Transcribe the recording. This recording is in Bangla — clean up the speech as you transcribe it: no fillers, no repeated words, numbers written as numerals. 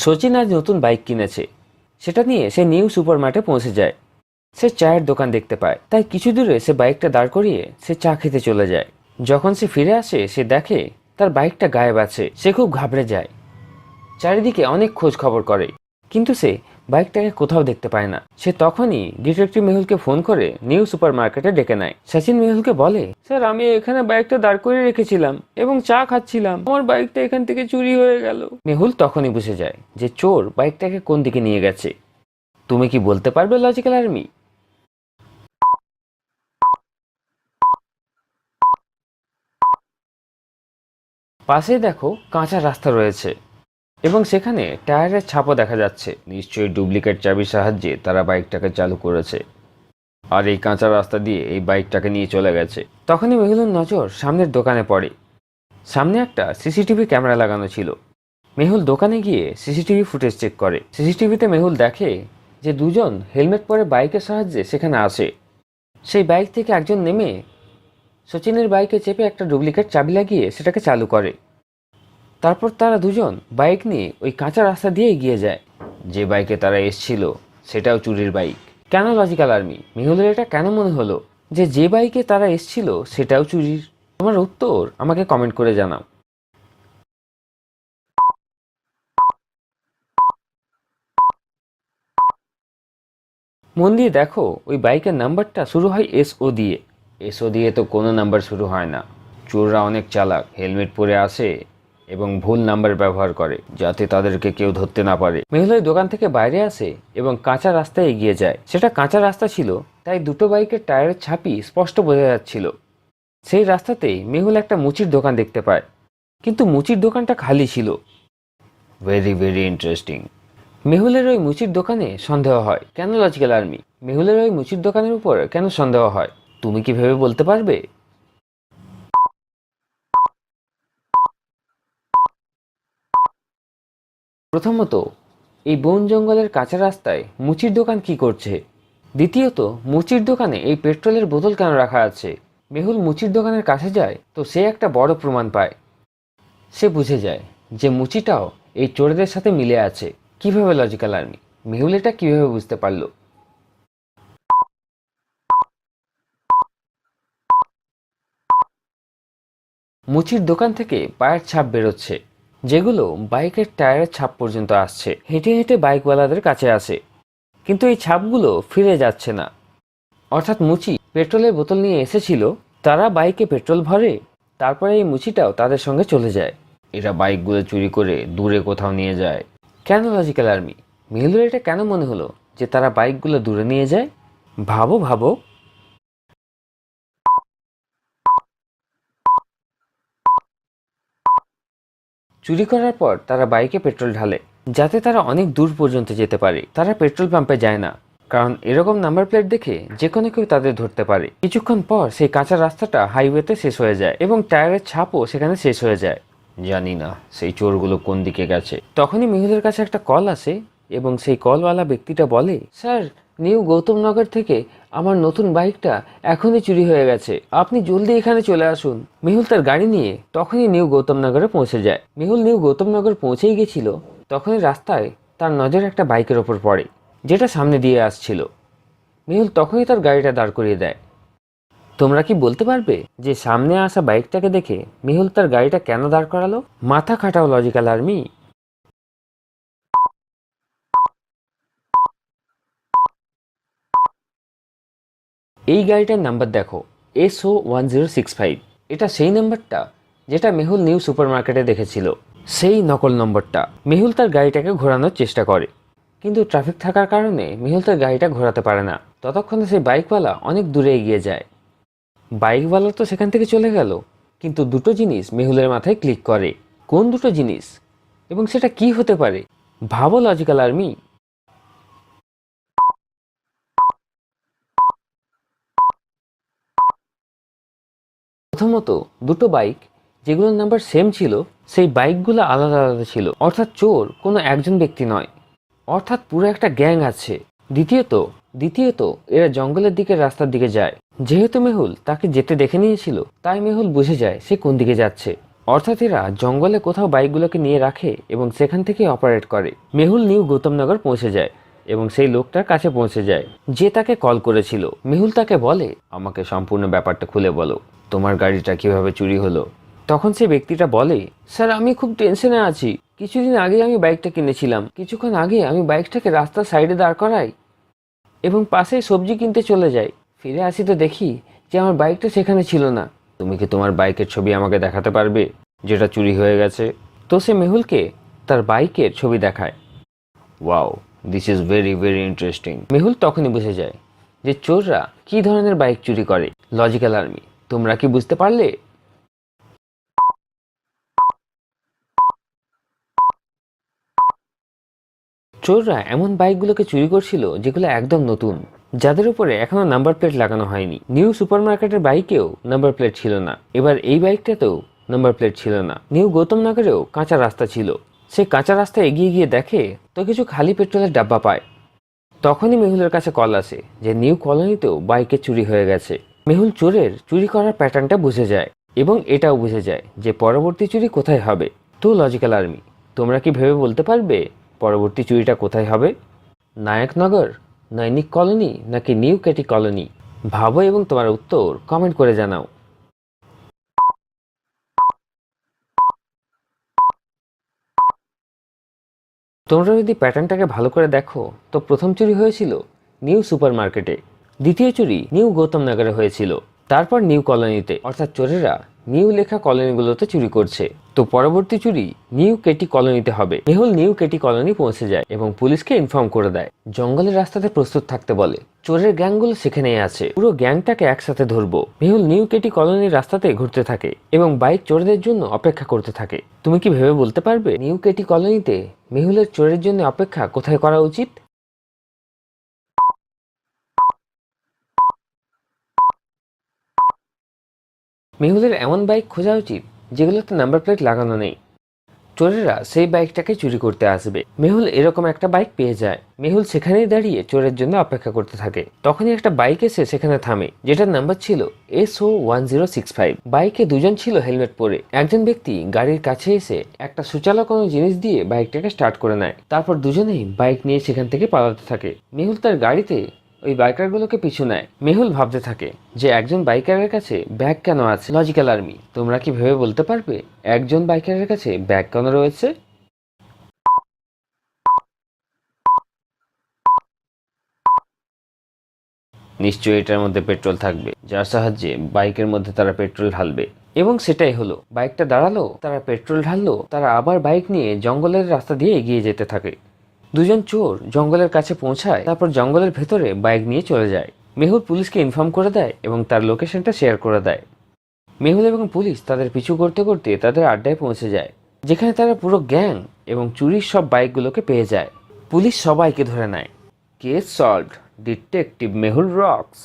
সচিন আজ নতুন বাইক কিনেছে। সেটা নিয়ে সে নিউ সুপারমার্টে পৌঁছে যায়। সে চায়ের দোকান দেখতে পায়, তাই কিছু দূরে সে বাইকটা দাঁড় করিয়ে সে চা খেতে চলে যায়। যখন সে ফিরে আসে সে দেখে তার বাইকটা গায়েব আছে। সে খুব ঘাবড়ে যায়, চারিদিকে অনেক খোঁজ খবর করে, কিন্তু সে বাইকটাকে কোথাও দেখতে পায় না। সে তখনই ডিটেকটিভ মেহুলকে ফোন করে নিউ সুপারমার্কেটে ডেকে নেয়। সচিন মেহুলকে বলে, স্যার আমি এখানে বাইকটা দাঁড় করিয়ে রেখেছিলাম এবং চা খাচ্ছিলাম, আমার বাইকটা এখান থেকে চুরি হয়ে গেল। মেহুল তখনই বুঝে যায় যে চোর বাইকটাকে কোন দিকে নিয়ে গেছে। তুমি কি বলতে পারবে লজিক্যাল আর্মি? পাশে দেখো কাঁচা রাস্তা রয়েছে এবং সেখানে টায়ারের ছাপও দেখা যাচ্ছে। নিশ্চয়ই ডুপ্লিকেট চাবির সাহায্যে তারা বাইকটাকে চালু করেছে আর এই কাঁচা রাস্তা দিয়ে এই বাইকটাকে নিয়ে চলে গেছে। তখনই মেহুলের নজর সামনের দোকানে পড়ে। সামনে একটা সিসিটিভি ক্যামেরা লাগানো ছিল। মেহুল দোকানে গিয়ে সিসিটিভি ফুটেজ চেক করে। সিসিটিভিতে মেহুল দেখে যে দুজন হেলমেট পরে বাইকের সাহায্যে সেখানে আসে। সেই বাইক থেকে একজন নেমে সচিনের বাইকে চেপে একটা ডুপ্লিকেট চাবি লাগিয়ে সেটাকে চালু করে। তারপর তারা দুজন বাইক নিয়ে ওই কাঁচা রাস্তা দিয়ে এগিয়ে যায়। যে বাইকে তারা এসছিল সেটাও চুরির বাইক। কেন লজিক্যাল আর্মি? মেহুলের এটা কেন মনে হলো যে বাইকে তারা এসছিল সেটাও চুরির? তোমার উত্তর আমাকে কমেন্ট করে জানাও। মন দিয়ে দেখো ওই বাইকের নাম্বারটা শুরু হয় SO দিয়ে। SO দিয়ে তো কোনো নাম্বার শুরু হয় না। চোররা অনেক চালাক, হেলমেট পরে আসে এবং ভুল নাম্বার ব্যবহার করে যাতে তাদেরকে কেউ ধরতে না পারে। মেহুল ওই দোকান থেকে বাইরে আসে এবং কাঁচা রাস্তায় এগিয়ে যায়। সেটা কাঁচা রাস্তা ছিল, তাই দুটো বাইকের টায়ারের ছাপই স্পষ্ট বোঝা যাচ্ছিল। সেই রাস্তাতেই মেহুল একটা মুচির দোকান দেখতে পায়, কিন্তু মুচির দোকানটা খালি ছিল। Very very interesting. মেহুলের ওই মুচির দোকানে সন্দেহ হয়। কেন লজিক্যাল আর্মি? মেহুলের ওই মুচির দোকানের উপর কেন সন্দেহ হয় তুমি কি ভেবে বলতে পারবে? প্রথমত, এই বন জঙ্গলের কাঁচা রাস্তায় মুচির দোকান কি করছে? দ্বিতীয়ত, মুচির দোকানে এই পেট্রোলের বোতল কেন রাখা আছে? মেহুল মুচির দোকানের কাছে যায় তো সে একটা বড় প্রমাণ পায়। সে বুঝে যায় যে মুচিটাও এই চোরদের সাথে মিলে আছে। কিভাবে লজিক্যাল আর্মি? মেহুল এটা কিভাবে বুঝতে পারলো? মুচির দোকান থেকে পায়ের ছাপ বেরোচ্ছে, যেগুলো বাইকের টায়ারের ছাপ পর্যন্ত আসছে। হেঁটে হেঁটে বাইকওয়ালাদের কাছে আসে, কিন্তু এই ছাপগুলো ফিরে যাচ্ছে না। অর্থাৎ মুচি পেট্রোলের বোতল নিয়ে এসেছিল, তারা বাইকে পেট্রোল ভরে, তারপরে এই মুচিটাও তাদের সঙ্গে চলে যায়। এরা বাইকগুলো চুরি করে দূরে কোথাও নিয়ে যায়। কেন লজিক্যাল আর্মি? মেহুলের এটা কেন মনে হলো যে তারা বাইকগুলো দূরে নিয়ে যায়? ভাবো ভাবো। চুরি করার পর তারা বাইকে পেট্রোল ঢালে যাতে তারা অনেক দূর পর্যন্ত যেতে পারে। তারা পেট্রোল পাম্পে যায় না, কারণ এরকম নাম্বার প্লেট দেখে যে কোনো কেউ তাদের ধরতে পারে। কিছুক্ষণ পর সেই কাঁচা রাস্তাটা হাইওয়েতে শেষ হয়ে যায় এবং টায়ারের ছাপও সেখানে শেষ হয়ে যায়। জানি না সেই চোরগুলো কোন দিকে গেছে। তখনই মেহুলের কাছে একটা কল আসে এবং সেই কলওয়ালা ব্যক্তিটা বলে, স্যার, নিউ গৌতমনগর থেকে আমার নতুন বাইকটা এখনই চুরি হয়ে গেছে, আপনি জলদি এখানে চলে আসুন। মেহুল তার গাড়ি নিয়ে তখনই নিউ গৌতমনগরে পৌঁছে যায়। মেহুল নিউ গৌতমনগর পৌঁছেই গেছিল, তখনই রাস্তায় তার নজর একটা বাইকের ওপর পড়ে যেটা সামনে দিয়ে আসছিল। মেহুল তখনই তার গাড়িটা দাঁড় করিয়ে দেয়। তোমরা কি বলতে পারবে যে সামনে আসা বাইকটাকে দেখে মেহুল তার গাড়িটা কেন দাঁড় করালো? মাথা খাটাও লজিক্যাল আর্মি। এই গাড়িটার নাম্বার দেখো, SO1065। এটা সেই নাম্বারটা যেটা মেহুল নিউ সুপারমার্কেটে দেখেছিল। সেই নকল নম্বরটা। মেহুল তার গাড়িটাকে ঘোরানোর চেষ্টা করে, কিন্তু ট্রাফিক থাকার কারণে মেহুল তার গাড়িটা ঘোরাতে পারে না। ততক্ষণে সেই বাইকওয়ালা অনেক দূরে এগিয়ে যায়। বাইকওয়ালা তো সেখান থেকে চলে গেল, কিন্তু দুটো জিনিস মেহুলের মাথায় ক্লিক করে। কোন দুটো জিনিস এবং সেটা কি হতে পারে? ভাবো লজিক্যাল আর্মি। প্রথমত, দুটো বাইক যেগুলোর নাম্বার সেম ছিল, সেই বাইকগুলো আলাদা আলাদা ছিল, অর্থাৎ চোর কোনো একজন ব্যক্তি নয়, অর্থাৎ পুরো একটা গ্যাং আছে। দ্বিতীয়ত এরা জঙ্গলের দিকে রাস্তার দিকে যায়। যেহেতু মেহুল তাকে যেতে দেখে নিয়েছিল, তাই মেহুল বুঝে যায় সে কোন দিকে যাচ্ছে। অর্থাৎ এরা জঙ্গলে কোথাও বাইকগুলোকে নিয়ে রাখে এবং সেখান থেকে অপারেট করে। মেহুল নিউ গৌতমনগর পৌঁছে যায় এবং সেই লোকটার কাছে পৌঁছে যায় যে তাকে কল করেছিল। মেহুল তাকে বলে, আমাকে সম্পূর্ণ ব্যাপারটা খুলে বলো, তোমার গাড়িটা কিভাবে চুরি হলো। তখন সে ব্যক্তিটা বলে, স্যার আমি খুব টেনশনে আছি। কিছুদিন আগে আমি বাইকটা কিনেছিলাম। কিছুক্ষণ আগে আমি বাইকটাকে রাস্তার সাইডে দাঁড় করাই এবং পাশেই সবজি কিনতে চলে যাই। ফিরে আসি তো দেখি যে আমার বাইকটা সেখানে ছিল না। তুমি কি তোমার বাইকের ছবি আমাকে দেখাতে পারবে যেটা চুরি হয়ে গেছে? তো সে মেহুলকে তার বাইকের ছবি দেখায়। Wow, this is very very interesting. Mehul তখনই বুঝে যায় যে চোররা কি ধরনের বাইক চুরি করে। লজিক্যাল আর্মি, তোমরা কি বুঝতে পারলে? চোররা এমন বাইকগুলোকে চুরি করছিল যেগুলো একদম নতুন, যাদের উপরে এখনো নাম্বার প্লেট লাগানো হয়নি। নিউ সুপারমার্কেটের বাইকেও নাম্বার প্লেট ছিল না, এবার এই বাইকটাতেও নাম্বার প্লেট ছিল না। নিউ গৌতম নগরেও কাঁচা রাস্তা ছিল। সে কাঁচা রাস্তায় এগিয়ে গিয়ে দেখে তো কিছু খালি পেট্রোলের ডাব্বা পায়। তখনই মেহুলের কাছে কল আসে যে নিউ কলোনিতেও বাইকে চুরি হয়ে গেছে। মেহুল চোরের চুরি করার প্যাটার্নটা বুঝে যায় এবং এটাও বুঝে যায় যে পরবর্তী চুরি কোথায় হবে। তো লজিক্যাল আর্মি, তোমরা কি ভেবে বলতে পারবে পরবর্তী চুরিটা কোথায় হবে? নায়কনগর, নৈনিক কলোনি নাকি নিউ কেটি কলোনি? ভাবো এবং তোমার উত্তর কমেন্ট করে জানাও। তোমরা যদি প্যাটার্নটাকে ভালো করে দেখো তো প্রথম চুরি হয়েছিল নিউ সুপারমার্কেটে, দ্বিতীয় চুরি নিউ গৌতম নগরে হয়েছিল, তারপর নিউ কলোনিতে। অর্থাৎ চোরেরা নিউ লেখা কলোনিগুলোতে চুরি করছে। তো পরবর্তী চুরি নিউ কেটি কলোনিতে হবে। মেহুল নিউ কেটি কলোনি পৌঁছে যায় এবং পুলিশকে ইনফর্ম করে দেয়। জঙ্গলের রাস্তাতে প্রস্তুত থাকতে বলে। চোরের গ্যাংগুলো সেখানেই আছে, পুরো গ্যাংটাকে একসাথে ধরবো। মেহুল নিউ কেটি কলোনির রাস্তাতে ঘুরতে থাকে এবং বাইক চোরদের জন্য অপেক্ষা করতে থাকে। তুমি কি ভেবে বলতে পারবে নিউ কেটি কলোনিতে মেহুলের চোরের জন্য অপেক্ষা কোথায় করা উচিত? মেহুলের এমন বাইক খোঁজা উচিত যেগুলোতে নাম্বার প্লেট লাগানো নেই। চোরেরা সেই বাইকটাকে চুরি করতে আসবে। মেহুল এরকম একটা বাইক পেয়ে যায়। মেহুল সেখানেই দাঁড়িয়ে চোরের জন্য অপেক্ষা করতে থাকে। তখনই একটা বাইক এসে সেখানে থামে, যেটার নাম্বার ছিল SO1065। বাইকে দুজন ছিল হেলমেট পরে। একজন ব্যক্তি গাড়ির কাছে এসে একটা সুচালো কোনো জিনিস দিয়ে বাইকটাকে স্টার্ট করে নেয়। তারপর দুজনেই বাইক নিয়ে সেখান থেকে পালাতে থাকে। মেহুল তার গাড়িতে ওই বাইকারগুলোকে পিছু নেয়। মেহুল ভাবতে থাকে যে একজন বাইকারের কাছে ব্যাগ কেন আছে। লজিক্যাল আর্মি, তোমরা কি ভেবে বলতে পারবে একজন বাইকারের কাছে ব্যাগ কেন রয়েছে? নিশ্চয়ই এটার মধ্যে পেট্রোল থাকবে, যার সাহায্যে বাইকের মধ্যে তারা পেট্রোল ঢালবে। এবং সেটাই হলো। বাইকটা দাঁড়ালো, তারা পেট্রোল ঢাললো, তারা আবার বাইক নিয়ে জঙ্গলের রাস্তা দিয়ে এগিয়ে যেতে থাকে। দুজন চোর জঙ্গলের কাছে পৌঁছায়, তারপর জঙ্গলের ভেতরে বাইক নিয়ে চলে যায়। মেহুল পুলিশকে ইনফর্ম করে দেয় এবং তার লোকেশনটা শেয়ার করে দেয়। মেহুল এবং পুলিশ তাদের পিছু করতে করতে তাদের আড্ডায় পৌঁছে যায়, যেখানে তারা পুরো গ্যাং এবং চুরির সব বাইকগুলোকে পেয়ে যায়। পুলিশ সবাইকে ধরে নেয়। Case solved, detective Mehul rocks.